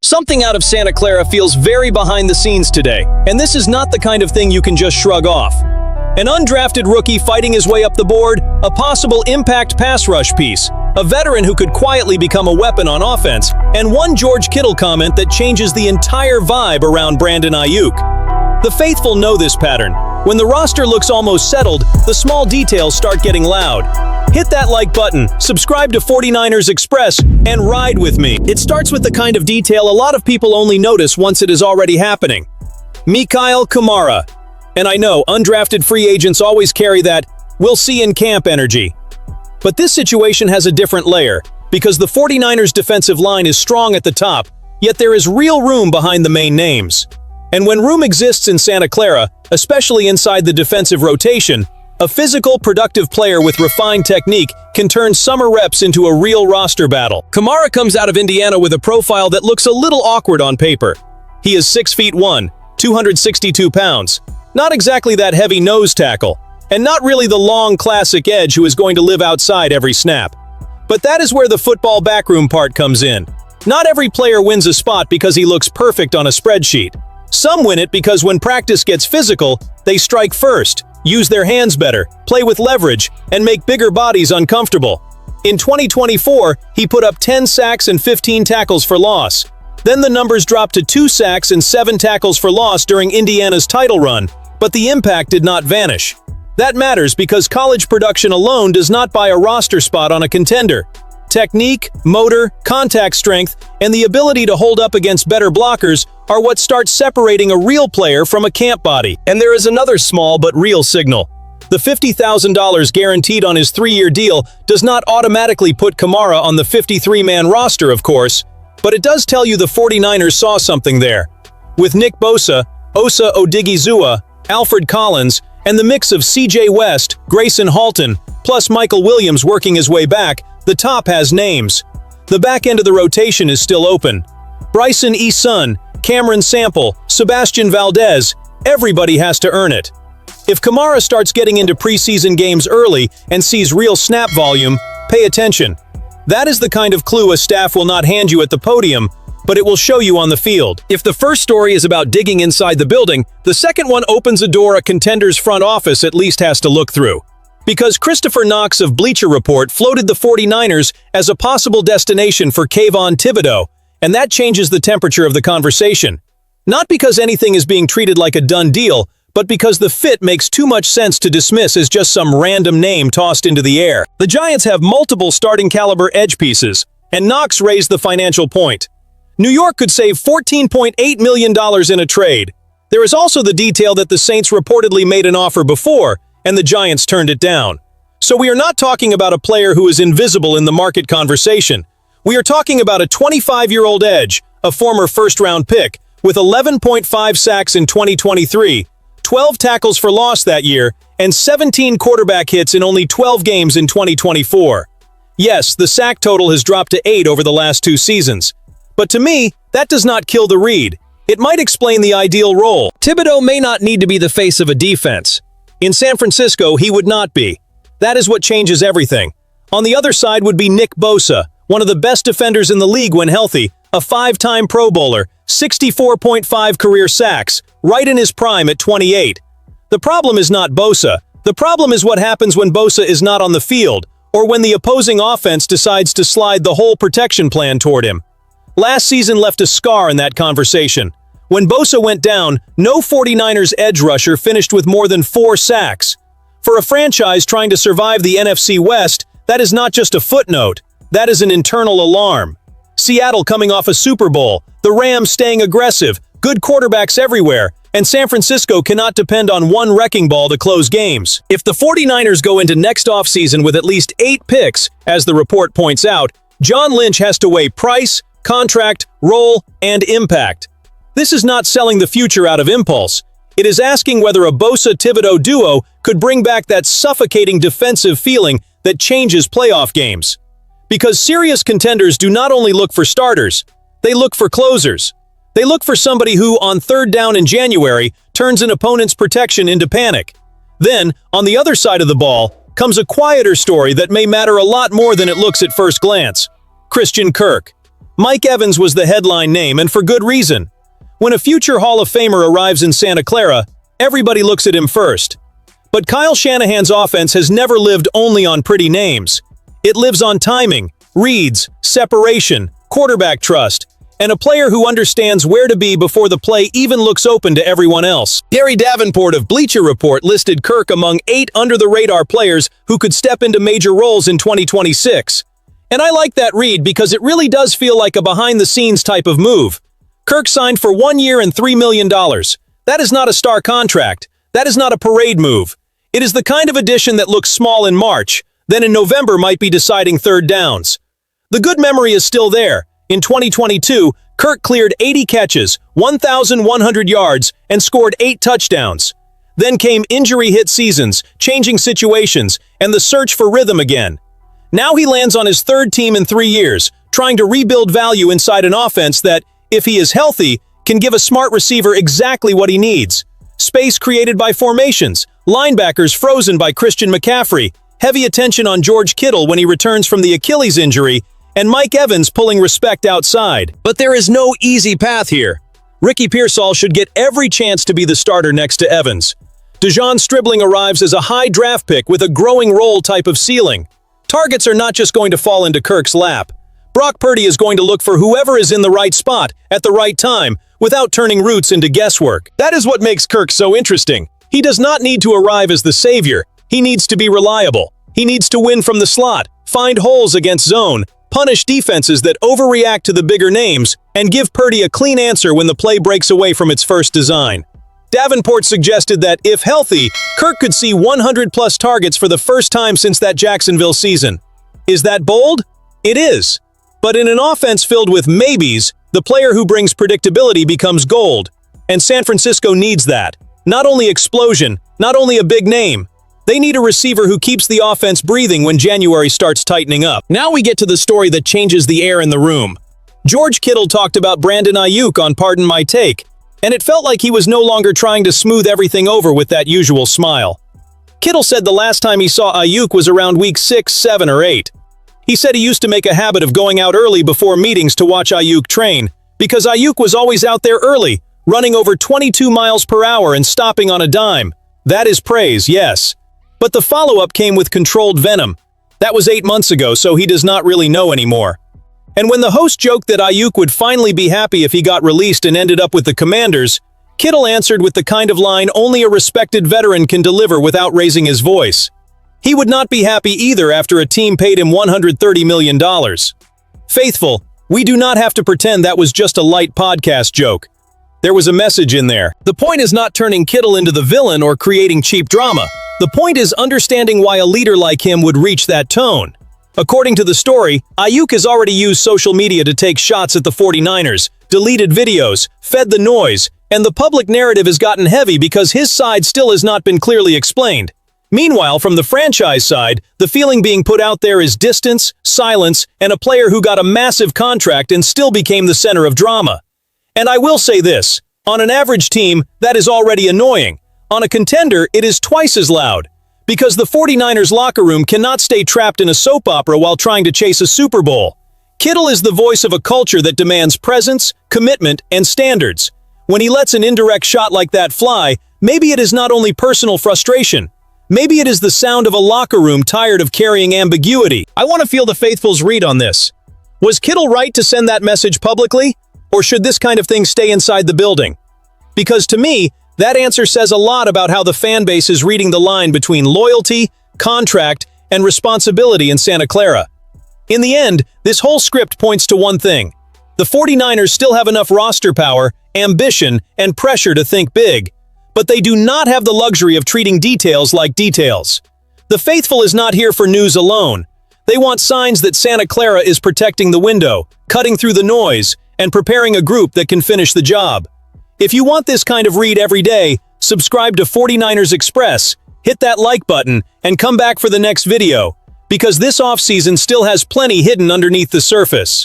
Something out of Santa Clara feels very behind the scenes today, and this is not the kind of thing you can just shrug off. An undrafted rookie fighting his way up the board, a possible impact pass rush piece, a veteran who could quietly become a weapon on offense, and one George Kittle comment that changes the entire vibe around Brandon Aiyuk. The faithful know this pattern. When the roster looks almost settled, the small details start getting loud. Hit that like button, subscribe to 49ers Express, and ride with me. It starts with the kind of detail a lot of people only notice once it is already happening. Mikail Kamara. And I know, undrafted free agents always carry that "we'll see in camp" energy. But this situation has a different layer, because the 49ers defensive line is strong at the top, yet there is real room behind the main names. And when room exists in Santa Clara, especially inside the defensive rotation, a physical, productive player with refined technique can turn summer reps into a real roster battle. Kamara comes out of Indiana with a profile that looks a little awkward on paper. He is 6'1", 262 pounds. Not exactly that heavy nose tackle, and not really the long classic edge who is going to live outside every snap. But that is where the football backroom part comes in. Not every player wins a spot because he looks perfect on a spreadsheet. Some win it because when practice gets physical, they strike first, use their hands better, play with leverage, and make bigger bodies uncomfortable. In 2024, he put up 10 sacks and 15 tackles for loss. Then the numbers dropped to 2 sacks and 7 tackles for loss during Indiana's title run, but the impact did not vanish. That matters because college production alone does not buy a roster spot on a contender. Technique, motor, contact strength, and the ability to hold up against better blockers are what starts separating a real player from a camp body. And there is another small but real signal. The $50,000 guaranteed on his 3-year deal does not automatically put Kamara on the 53-man roster, of course, but it does tell you the 49ers saw something there. With Nick Bosa, Osa Odigizua, Alfred Collins, and the mix of CJ West, Grayson Halton, plus Michael Williams working his way back, the top has names. The back end of the rotation is still open. Bryson Eason, Cameron Sample, Sebastian Valdez, everybody has to earn it. If Kamara starts getting into preseason games early and sees real snap volume, pay attention. That is the kind of clue a staff will not hand you at the podium, but it will show you on the field. If the first story is about digging inside the building, the second one opens a door a contender's front office at least has to look through. Because Christopher Knox of Bleacher Report floated the 49ers as a possible destination for Kayvon Thibodeaux, and that changes the temperature of the conversation. Not because anything is being treated like a done deal, but because the fit makes too much sense to dismiss as just some random name tossed into the air. The Giants have multiple starting caliber edge pieces, and Knox raised the financial point. New York could save $14.8 million in a trade. There is also the detail that the Saints reportedly made an offer before, and the Giants turned it down. So we are not talking about a player who is invisible in the market conversation. We are talking about a 25-year-old edge, a former first-round pick, with 11.5 sacks in 2023, 12 tackles for loss that year, and 17 quarterback hits in only 12 games in 2024. Yes, the sack total has dropped to 8 over the last 2 seasons. But to me, that does not kill the read. It might explain the ideal role. Thibodeaux may not need to be the face of a defense. In San Francisco, he would not be. That is what changes everything. On the other side would be Nick Bosa, one of the best defenders in the league when healthy, a 5-time Pro Bowler, 64.5 career sacks, right in his prime at 28. The problem is not Bosa. The problem is what happens when Bosa is not on the field, or when the opposing offense decides to slide the whole protection plan toward him. Last season left a scar in that conversation. When Bosa went down, no 49ers edge rusher finished with more than 4 sacks. For a franchise trying to survive the NFC West, that is not just a footnote. That is an internal alarm. Seattle coming off a Super Bowl, the Rams staying aggressive, good quarterbacks everywhere, and San Francisco cannot depend on one wrecking ball to close games. If the 49ers go into next offseason with at least 8 picks, as the report points out, John Lynch has to weigh price, contract, role, and impact. This is not selling the future out of impulse. It is asking whether a Bosa-Thibodeaux duo could bring back that suffocating defensive feeling that changes playoff games. Because serious contenders do not only look for starters, they look for closers. They look for somebody who, on 3rd down in January, turns an opponent's protection into panic. Then, on the other side of the ball, comes a quieter story that may matter a lot more than it looks at first glance. Christian Kirk. Mike Evans was the headline name, and for good reason. When a future Hall of Famer arrives in Santa Clara, everybody looks at him first. But Kyle Shanahan's offense has never lived only on pretty names. It lives on timing, reads, separation, quarterback trust, and a player who understands where to be before the play even looks open to everyone else. Gary Davenport of Bleacher Report listed Kirk among 8 under-the-radar players who could step into major roles in 2026. And I like that read because it really does feel like a behind-the-scenes type of move. Kirk signed for 1 year and $3 million. That is not a star contract. That is not a parade move. It is the kind of addition that looks small in March, then in November might be deciding third downs. The good memory is still there. In 2022, Kirk cleared 80 catches, 1,100 yards, and scored 8 touchdowns. Then came injury-hit seasons, changing situations, and the search for rhythm again. Now he lands on his third team in 3 years, trying to rebuild value inside an offense that, if he is healthy, can give a smart receiver exactly what he needs. Space created by formations, linebackers frozen by Christian McCaffrey, heavy attention on George Kittle when he returns from the Achilles injury, and Mike Evans pulling respect outside. But there is no easy path here. Ricky Pearsall should get every chance to be the starter next to Evans. Dejon Stribling arrives as a high draft pick with a growing role type of ceiling. Targets are not just going to fall into Kirk's lap. Brock Purdy is going to look for whoever is in the right spot at the right time without turning routes into guesswork. That is what makes Kirk so interesting. He does not need to arrive as the savior. He needs to be reliable. He needs to win from the slot, find holes against zone, punish defenses that overreact to the bigger names, and give Purdy a clean answer when the play breaks away from its first design. Davenport suggested that, if healthy, Kirk could see 100-plus targets for the first time since that Jacksonville season. Is that bold? It is. But in an offense filled with maybes, the player who brings predictability becomes gold. And San Francisco needs that. Not only explosion, not only a big name. They need a receiver who keeps the offense breathing when January starts tightening up. Now we get to the story that changes the air in the room. George Kittle talked about Brandon Aiyuk on Pardon My Take, and it felt like he was no longer trying to smooth everything over with that usual smile. Kittle said the last time he saw Aiyuk was around week 6, 7, or 8. He said he used to make a habit of going out early before meetings to watch Aiyuk train, because Aiyuk was always out there early, running over 22 miles per hour and stopping on a dime. That is praise, yes. But the follow-up came with controlled venom. That was 8 months ago, so he does not really know anymore. And when the host joked that Aiyuk would finally be happy if he got released and ended up with the Commanders, Kittle answered with the kind of line only a respected veteran can deliver without raising his voice. He would not be happy either after a team paid him $130 million. Faithful, we do not have to pretend that was just a light podcast joke. There was a message in there. The point is not turning Kittle into the villain or creating cheap drama. The point is understanding why a leader like him would reach that tone. According to the story, Aiyuk has already used social media to take shots at the 49ers, deleted videos, fed the noise, and the public narrative has gotten heavy because his side still has not been clearly explained. Meanwhile, from the franchise side, the feeling being put out there is distance, silence, and a player who got a massive contract and still became the center of drama. And I will say this, on an average team, that is already annoying. On a contender, it is twice as loud. Because the 49ers locker room cannot stay trapped in a soap opera while trying to chase a Super Bowl. Kittle is the voice of a culture that demands presence, commitment, and standards. When he lets an indirect shot like that fly, maybe it is not only personal frustration. Maybe it is the sound of a locker room tired of carrying ambiguity. I want to feel the faithful's read on this. Was Kittle right to send that message publicly? Or should this kind of thing stay inside the building? Because to me, that answer says a lot about how the fan base is reading the line between loyalty, contract, and responsibility in Santa Clara. In the end, this whole script points to one thing. The 49ers still have enough roster power, ambition, and pressure to think big, but they do not have the luxury of treating details like details. The faithful is not here for news alone. They want signs that Santa Clara is protecting the window, cutting through the noise, and preparing a group that can finish the job. If you want this kind of read every day, subscribe to 49ers Express, hit that like button, and come back for the next video, because this offseason still has plenty hidden underneath the surface.